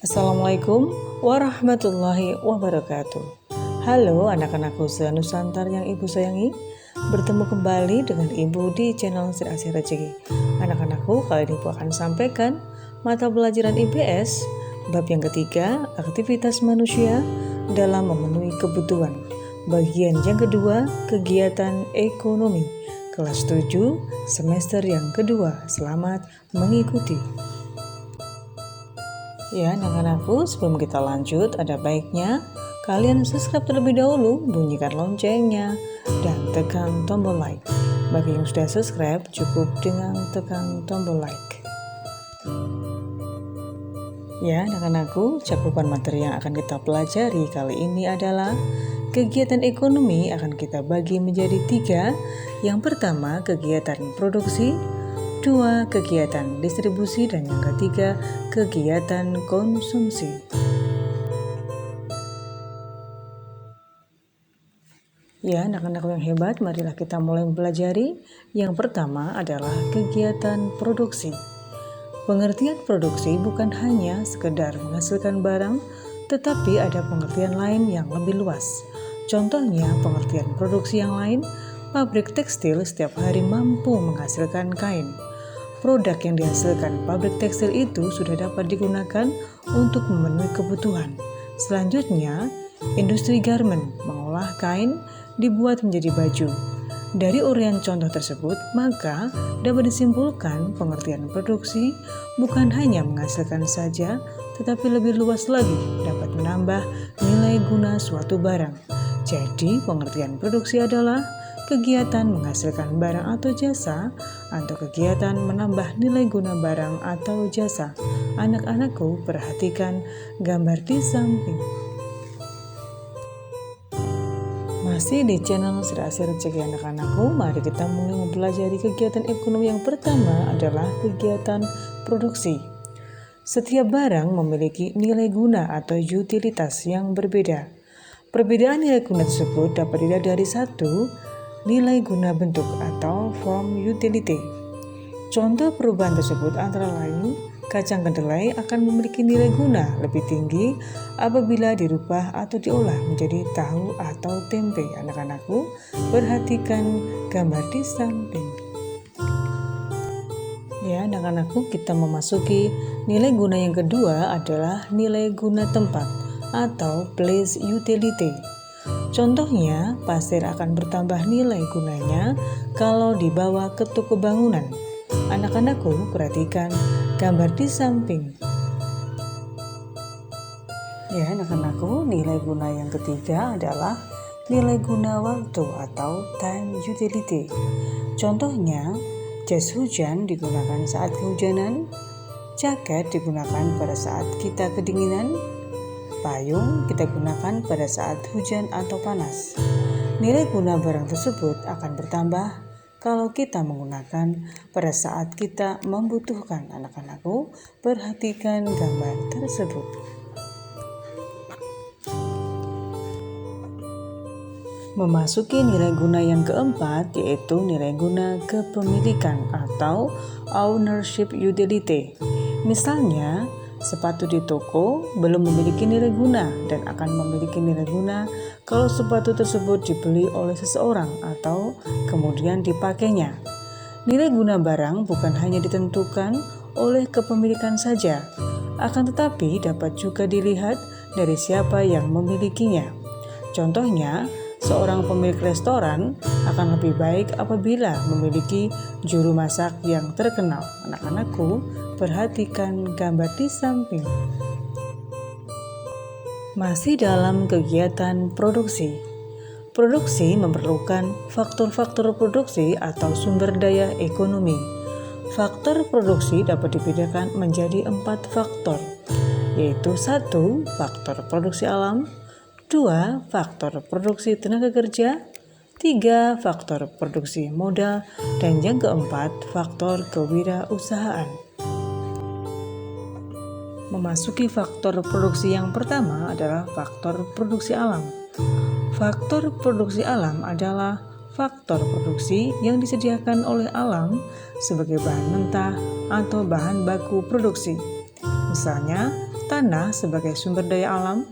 Assalamualaikum warahmatullahi wabarakatuh. Halo anak-anakku se-Nusantara yang ibu sayangi. Bertemu kembali dengan ibu di channel Sri Asih Rezeki. Anak-anakku, kali ini ibu akan sampaikan mata pelajaran IPS bab yang ketiga, aktivitas manusia dalam memenuhi kebutuhan. Bagian yang kedua, kegiatan ekonomi. Kelas 7, semester yang kedua. Selamat mengikuti. Ya, anak-anakku, sebelum kita lanjut, ada baiknya kalian subscribe terlebih dahulu, bunyikan loncengnya, dan tekan tombol like. Bagi yang sudah subscribe, cukup dengan tekan tombol like. Ya, anak-anakku, cakupan materi yang akan kita pelajari kali ini adalah kegiatan ekonomi akan kita bagi menjadi 3. Yang pertama, kegiatan produksi. 2. Kegiatan distribusi, dan yang ketiga, kegiatan konsumsi. Ya, anak-anak yang hebat, marilah kita mulai mempelajari. Yang pertama adalah kegiatan produksi. Pengertian produksi bukan hanya sekedar menghasilkan barang, tetapi ada pengertian lain yang lebih luas. Contohnya, pengertian produksi yang lain, pabrik tekstil setiap hari mampu menghasilkan kain. Produk yang dihasilkan pabrik tekstil itu sudah dapat digunakan untuk memenuhi kebutuhan. Selanjutnya, industri garment mengolah kain dibuat menjadi baju. Dari uraian contoh tersebut, maka dapat disimpulkan pengertian produksi bukan hanya menghasilkan saja, tetapi lebih luas lagi dapat menambah nilai guna suatu barang. Jadi, pengertian produksi adalah kegiatan menghasilkan barang atau jasa, atau kegiatan menambah nilai guna barang atau jasa. Anak-anakku, perhatikan gambar di samping. Masih di channel Sri Asih Rezeki anak-anakku, mari kita mulai mempelajari kegiatan ekonomi yang pertama adalah kegiatan produksi. Setiap barang memiliki nilai guna atau utilitas yang berbeda. Perbedaan nilai guna tersebut dapat dilihat dari 1. Nilai guna bentuk atau form utility. Contoh perubahan tersebut antara lain, kacang kedelai akan memiliki nilai guna lebih tinggi apabila dirubah atau diolah menjadi tahu atau tempe. Anak-anakku, perhatikan gambar di samping. Ya, anak-anakku, kita memasuki nilai guna yang kedua adalah nilai guna tempat atau place utility. Contohnya, pasir akan bertambah nilai gunanya kalau dibawa ke toko bangunan. Anak-anakku, perhatikan gambar di samping. Ya, anak-anakku, nilai guna yang ketiga adalah nilai guna waktu atau time utility. Contohnya, jas hujan digunakan saat kehujanan, jaket digunakan pada saat kita kedinginan, payung kita gunakan pada saat hujan atau panas. Nilai guna barang tersebut akan bertambah kalau kita menggunakan pada saat kita membutuhkan. Anak-anakku, perhatikan gambar tersebut. Memasuki nilai guna yang keempat, yaitu nilai guna kepemilikan atau ownership utility. Misalnya, sepatu di toko belum memiliki nilai guna dan akan memiliki nilai guna kalau sepatu tersebut dibeli oleh seseorang atau kemudian dipakainya. Nilai guna barang bukan hanya ditentukan oleh kepemilikan saja, akan tetapi dapat juga dilihat dari siapa yang memilikinya. Contohnya, seorang pemilik restoran akan lebih baik apabila memiliki juru masak yang terkenal. Anak-anakku, perhatikan gambar di samping. Masih dalam kegiatan produksi. Produksi memerlukan faktor-faktor produksi atau sumber daya ekonomi. Faktor produksi dapat dibedakan menjadi 4 faktor, yaitu 1. Faktor produksi alam, 2. Faktor produksi tenaga kerja, 3. Faktor produksi modal, dan yang keempat, faktor kewirausahaan. Memasuki faktor produksi yang pertama adalah faktor produksi alam. Faktor produksi alam adalah faktor produksi yang disediakan oleh alam sebagai bahan mentah atau bahan baku produksi. Misalnya, tanah sebagai sumber daya alam,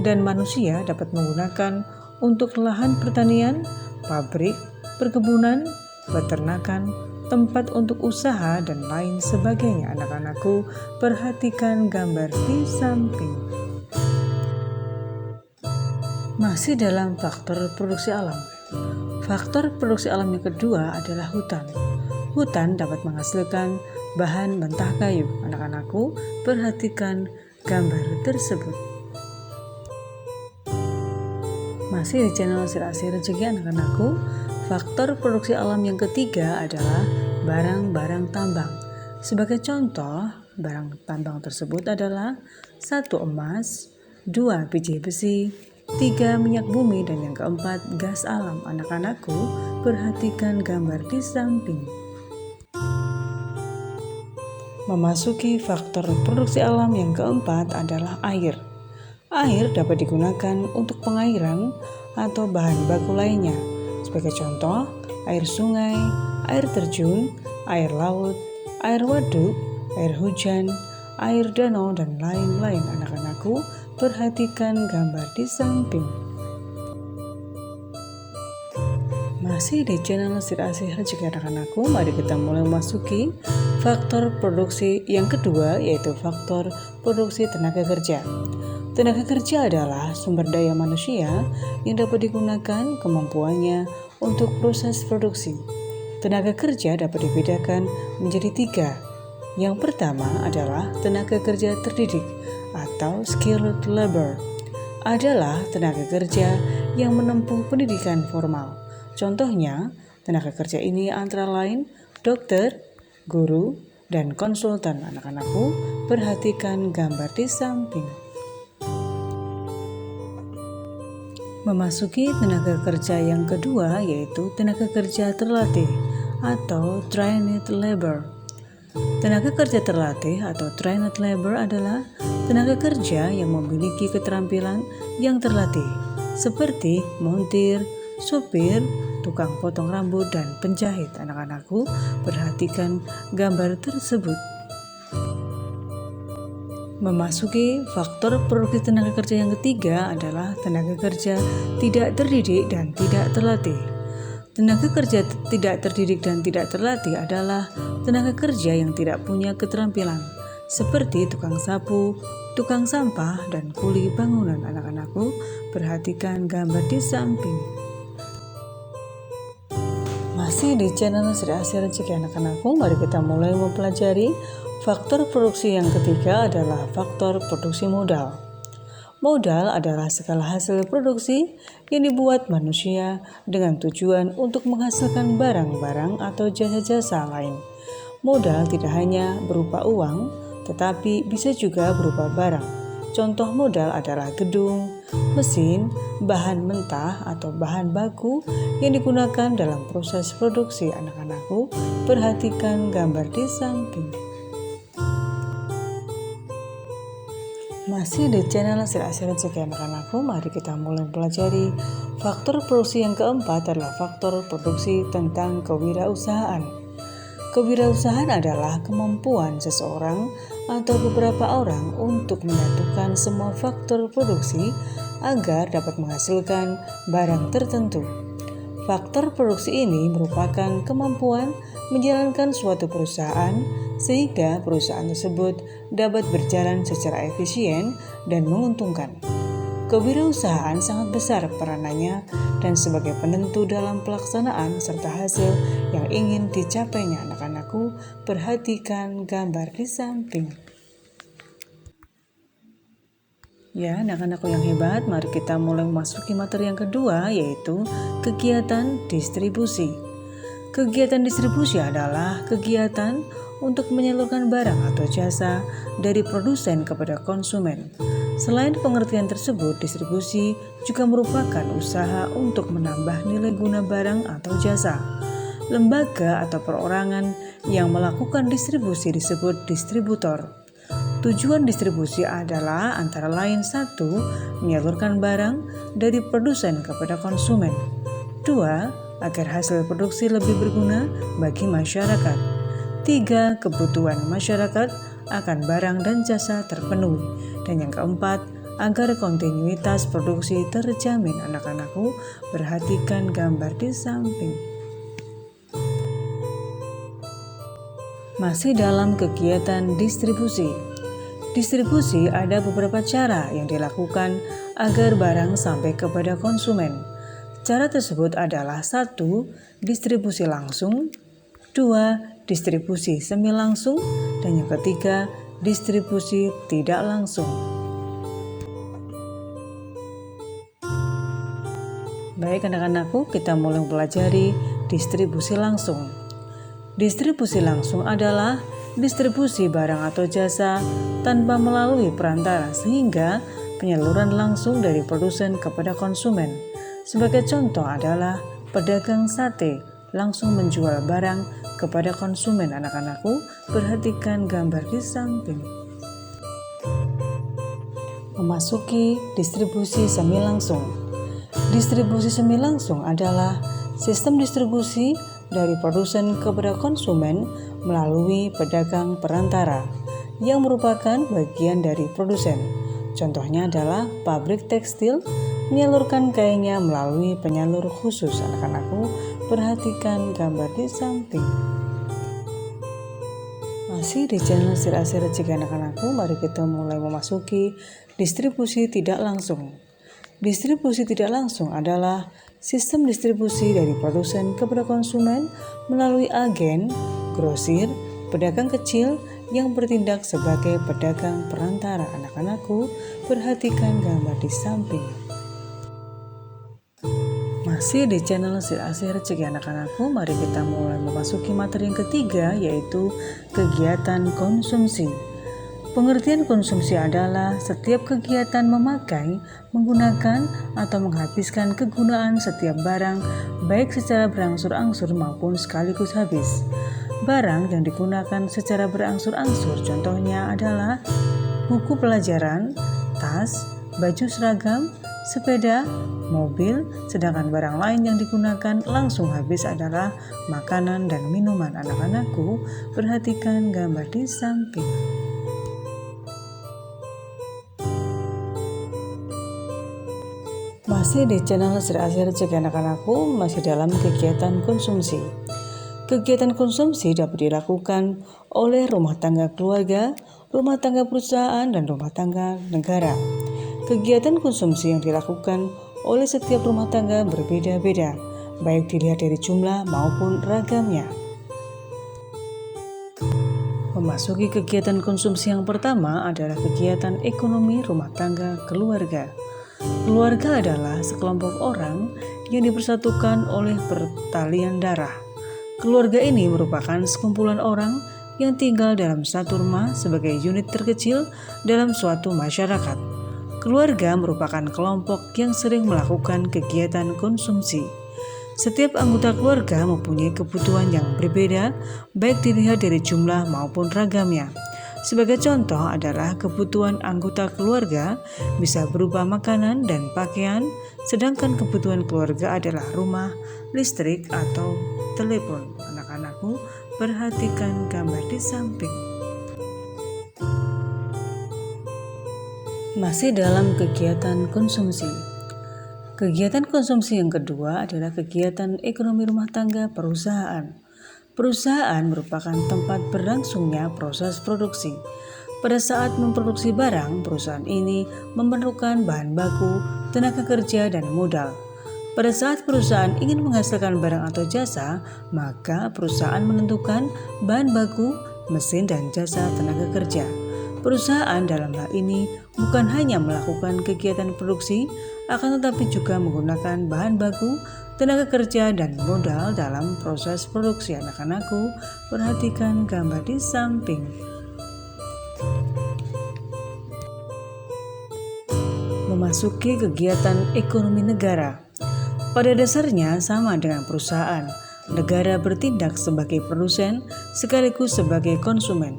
dan manusia dapat menggunakan untuk lahan pertanian, pabrik, perkebunan, peternakan, tempat untuk usaha, dan lain sebagainya. Anak-anakku, perhatikan gambar di samping. Masih dalam faktor produksi alam. Faktor produksi alam yang kedua adalah hutan. Hutan dapat menghasilkan bahan mentah kayu. Anak-anakku, perhatikan gambar tersebut. Masih di channel Sirasi Rezeki anak-anakku, faktor produksi alam yang ketiga adalah barang-barang tambang. Sebagai contoh, barang tambang tersebut adalah 1. Emas, 2. Biji besi, 3. Minyak bumi, dan yang keempat gas alam. Anak-anakku, perhatikan gambar di samping. Memasuki faktor produksi alam yang keempat adalah air. Air dapat digunakan untuk pengairan atau bahan baku lainnya. Sebagai contoh, air sungai, air terjun, air laut, air waduk, air hujan, air danau, dan lain-lain. Anak-anakku, perhatikan gambar di samping. Masih di channel Sirasi Rezeki anak-anakku, mari kita mulai memasuki faktor produksi yang kedua, yaitu faktor produksi tenaga kerja. Tenaga kerja adalah sumber daya manusia yang dapat digunakan kemampuannya untuk proses produksi. Tenaga kerja dapat dibedakan menjadi 3. Yang pertama adalah tenaga kerja terdidik atau skilled labor. Adalah tenaga kerja yang menempuh pendidikan formal. Contohnya, tenaga kerja ini antara lain dokter, guru, dan konsultan. Anak-anakku, perhatikan gambar di samping. Memasuki tenaga kerja yang kedua, yaitu tenaga kerja terlatih atau trained labor. Tenaga kerja terlatih atau trained labor adalah tenaga kerja yang memiliki keterampilan yang terlatih, seperti montir, supir, tukang potong rambut, dan penjahit. Anak-anakku, perhatikan gambar tersebut. Memasuki faktor produksi tenaga kerja yang ketiga adalah tenaga kerja tidak terdidik dan tidak terlatih. Tenaga kerja tidak terdidik dan tidak terlatih adalah tenaga kerja yang tidak punya keterampilan, seperti tukang sapu, tukang sampah, dan kuli bangunan. Anak-anakku, perhatikan gambar di samping. Masih di channel Sirasi Rezeki anak-anakku, mari kita mulai mempelajari faktor produksi yang ketiga adalah faktor produksi modal. Modal adalah segala hasil produksi yang dibuat manusia dengan tujuan untuk menghasilkan barang-barang atau jasa-jasa lain. Modal tidak hanya berupa uang, tetapi bisa juga berupa barang. Contoh modal adalah gedung, mesin, bahan mentah atau bahan baku yang digunakan dalam proses produksi. Anak-anakku, perhatikan gambar di samping. Masih di channel Sirasi Rezeki anak-anakku, mari kita mulai mempelajari faktor produksi yang keempat adalah faktor produksi tentang kewirausahaan. Kewirausahaan adalah kemampuan seseorang atau beberapa orang untuk menyatukan semua faktor produksi agar dapat menghasilkan barang tertentu. Faktor produksi ini merupakan kemampuan menjalankan suatu perusahaan sehingga perusahaan tersebut dapat berjalan secara efisien dan menguntungkan. Kewirausahaan sangat besar peranannya dan sebagai penentu dalam pelaksanaan serta hasil yang ingin dicapainya. Anak-anakku, perhatikan gambar di samping. Ya, anak-anakku yang hebat, mari kita mulai memasuki materi yang kedua, yaitu kegiatan distribusi. Kegiatan distribusi adalah kegiatan untuk menyalurkan barang atau jasa dari produsen kepada konsumen. Selain pengertian tersebut, distribusi juga merupakan usaha untuk menambah nilai guna barang atau jasa. Lembaga atau perorangan yang melakukan distribusi disebut distributor. Tujuan distribusi adalah antara lain 1. Menyalurkan barang dari produsen kepada konsumen. 2. Agar hasil produksi lebih berguna bagi masyarakat. 3. Kebutuhan masyarakat akan barang dan jasa terpenuhi. Dan yang keempat, agar kontinuitas produksi terjamin. Anak-anakku, perhatikan gambar di samping. Masih dalam kegiatan distribusi. Distribusi ada beberapa cara yang dilakukan agar barang sampai kepada konsumen. Cara tersebut adalah 1. Distribusi langsung, 2. Distribusi semi langsung, dan yang ketiga, distribusi tidak langsung. Baik anak-anakku, kita mulai mempelajari distribusi langsung. Distribusi langsung adalah distribusi barang atau jasa tanpa melalui perantara sehingga penyaluran langsung dari produsen kepada konsumen. Sebagai contoh adalah pedagang sate langsung menjual barang kepada konsumen. Anak-anakku, perhatikan gambar di samping. Memasuki distribusi semi langsung. Distribusi semi langsung adalah sistem distribusi dari produsen kepada konsumen melalui pedagang perantara yang merupakan bagian dari produsen. Contohnya adalah pabrik tekstil menyalurkan kainnya melalui penyalur khusus. Anak-anakku, perhatikan gambar di samping. Masih di channel Sir-Asir Rezeki anak-anakku, mari kita mulai memasuki distribusi tidak langsung. Distribusi tidak langsung adalah sistem distribusi dari produsen kepada konsumen melalui agen, grosir, pedagang kecil yang bertindak sebagai pedagang perantara. Anak-anakku, perhatikan gambar di samping. Masih di channel Sir-Asir Rezeki anak-anakku, mari kita mulai memasuki materi yang ketiga, yaitu kegiatan konsumsi. Pengertian konsumsi adalah setiap kegiatan memakai, menggunakan, atau menghabiskan kegunaan setiap barang, baik secara berangsur-angsur maupun sekaligus habis. Barang yang digunakan secara berangsur-angsur contohnya adalah buku pelajaran, tas, baju seragam, sepeda, mobil, sedangkan barang lain yang digunakan langsung habis adalah makanan dan minuman. Anak-anakku, perhatikan gambar di samping. Masih di channel Sir-Asir Rezeki anak-anakku, masih dalam kegiatan konsumsi. Kegiatan konsumsi dapat dilakukan oleh rumah tangga keluarga, rumah tangga perusahaan, dan rumah tangga negara. Kegiatan konsumsi yang dilakukan oleh setiap rumah tangga berbeda-beda, baik dilihat dari jumlah maupun ragamnya. Memasuki kegiatan konsumsi yang pertama adalah kegiatan ekonomi rumah tangga keluarga. Keluarga adalah sekelompok orang yang dipersatukan oleh pertalian darah. Keluarga ini merupakan sekumpulan orang yang tinggal dalam satu rumah sebagai unit terkecil dalam suatu masyarakat. Keluarga merupakan kelompok yang sering melakukan kegiatan konsumsi. Setiap anggota keluarga mempunyai kebutuhan yang berbeda, baik dilihat dari jumlah maupun ragamnya. Sebagai contoh adalah kebutuhan anggota keluarga bisa berupa makanan dan pakaian, sedangkan kebutuhan keluarga adalah rumah, listrik, atau telepon. Anak-anakku, perhatikan gambar di samping. Masih dalam kegiatan konsumsi. Kegiatan konsumsi yang kedua adalah kegiatan ekonomi rumah tangga perusahaan. Perusahaan merupakan tempat berlangsungnya proses produksi. Pada saat memproduksi barang, perusahaan ini memerlukan bahan baku, tenaga kerja, dan modal. Pada saat perusahaan ingin menghasilkan barang atau jasa, maka perusahaan menentukan bahan baku, mesin, dan jasa tenaga kerja. Perusahaan dalam hal ini bukan hanya melakukan kegiatan produksi, akan tetapi juga menggunakan bahan baku, tenaga kerja, dan modal dalam proses produksi. Anak-anakku, perhatikan gambar di samping. Memasuki kegiatan ekonomi negara. Pada dasarnya sama dengan perusahaan, negara bertindak sebagai produsen sekaligus sebagai konsumen.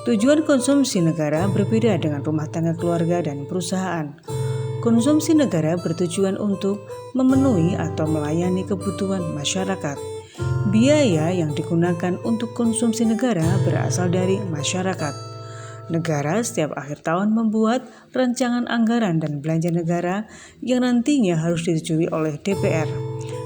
Tujuan konsumsi negara berbeda dengan rumah tangga keluarga dan perusahaan. Konsumsi negara bertujuan untuk memenuhi atau melayani kebutuhan masyarakat. Biaya yang digunakan untuk konsumsi negara berasal dari masyarakat. Negara setiap akhir tahun membuat rancangan anggaran dan belanja negara yang nantinya harus disetujui oleh DPR.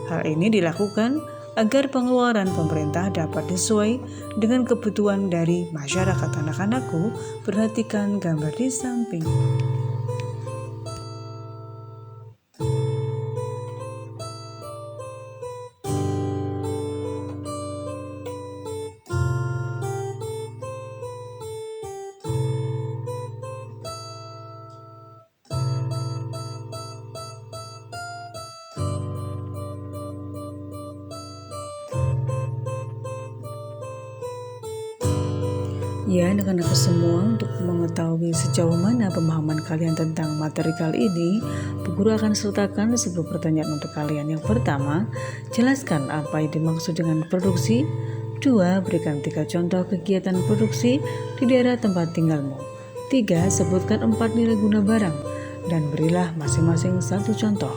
Hal ini dilakukan agar pengeluaran pemerintah dapat sesuai dengan kebutuhan dari masyarakat. Anak-anakku, perhatikan gambar di samping. Ya, anak-anakku semua, untuk mengetahui sejauh mana pemahaman kalian tentang materi kali ini, Bu Guru akan sertakan 10 pertanyaan untuk kalian. Yang pertama, jelaskan apa yang dimaksud dengan produksi. 2. Berikan 3 contoh kegiatan produksi di daerah tempat tinggalmu. 3. Sebutkan 4 nilai guna barang dan berilah masing-masing 1 contoh.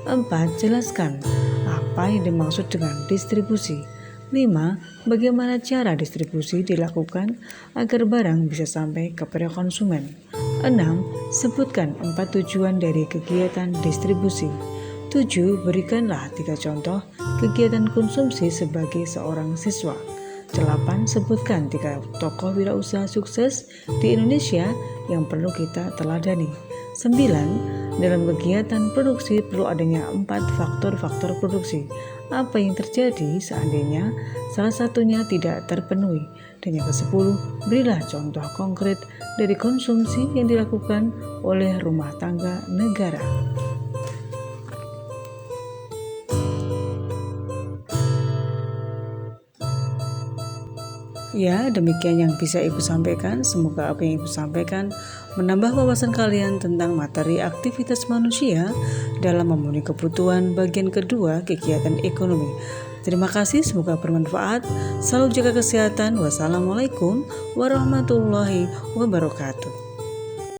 4. Jelaskan apa yang dimaksud dengan distribusi. 5. Bagaimana cara distribusi dilakukan agar barang bisa sampai kepada konsumen. 6. Sebutkan 4 tujuan dari kegiatan distribusi. 7. Berikanlah 3 contoh kegiatan konsumsi sebagai seorang siswa. 8. Sebutkan 3 tokoh wirausaha sukses di Indonesia yang perlu kita teladani. 9. Dalam kegiatan produksi perlu adanya 4 faktor-faktor produksi. Apa yang terjadi seandainya salah satunya tidak terpenuhi? Dan yang ke-10, berilah contoh konkret dari konsumsi yang dilakukan oleh rumah tangga negara. Ya, demikian yang bisa Ibu sampaikan. Semoga apa yang Ibu sampaikan menambah wawasan kalian tentang materi aktivitas manusia dalam memenuhi kebutuhan bagian kedua kegiatan ekonomi. Terima kasih, semoga bermanfaat. Salam jaga kesehatan. Wassalamualaikum warahmatullahi wabarakatuh.